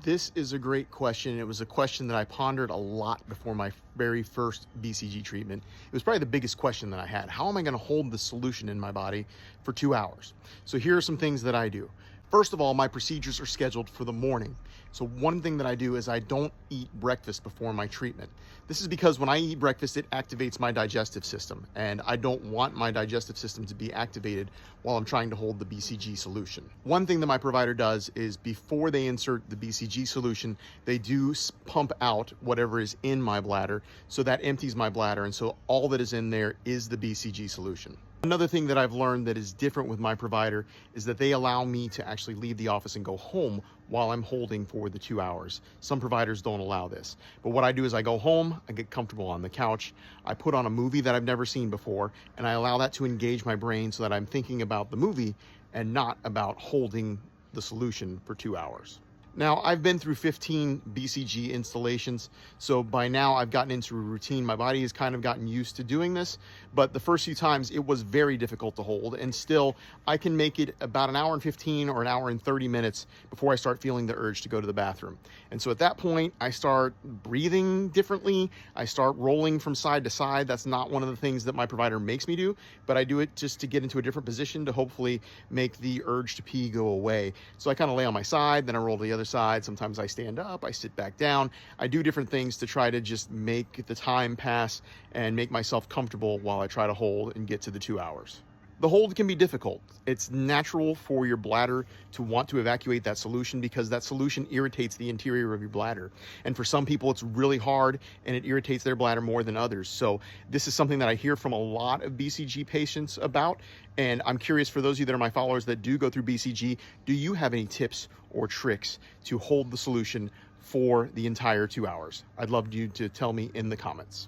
This is a great question. It was a question that I pondered a lot before my very first BCG treatment. It was probably the biggest question that I had. How am I going to hold the solution in my body for 2 hours? So here are some things that I do. First of all, my procedures are scheduled for the morning. So one thing that I do is I don't eat breakfast before my treatment. This is because when I eat breakfast, it activates my digestive system, and I don't want my digestive system to be activated while I'm trying to hold the BCG solution. One thing that my provider does is before they insert the BCG solution, they do pump out whatever is in my bladder, so that empties my bladder, and so all that is in there is the BCG solution. Another thing that I've learned that is different with my provider is that they allow me to actually leave the office and go home while I'm holding for the 2 hours. Some providers don't allow this. But what I do is I go home, I get comfortable on the couch, I put on a movie that I've never seen before, and I allow that to engage my brain so that I'm thinking about the movie and not about holding the solution for 2 hours. Now, I've been through 15 BCG installations, so by now I've gotten into a routine. My body has kind of gotten used to doing this, but the first few times it was very difficult to hold, and still I can make it about an hour and 15 or an hour and 30 minutes before I start feeling the urge to go to the bathroom. And so at that point, I start breathing differently. I start rolling from side to side. That's not one of the things that my provider makes me do, but I do it just to get into a different position to hopefully make the urge to pee go away. So I kind of lay on my side, then I roll to the other side. Sometimes I stand up, I sit back down. I do different things to try to just make the time pass and make myself comfortable while I try to hold and get to the 2 hours. The hold can be difficult. It's natural for your bladder to want to evacuate that solution because that solution irritates the interior of your bladder. And for some people, it's really hard and it irritates their bladder more than others. So this is something that I hear from a lot of BCG patients about. And I'm curious, for those of you that are my followers that do go through BCG, do you have any tips or tricks to hold the solution for the entire 2 hours? I'd love you to tell me in the comments.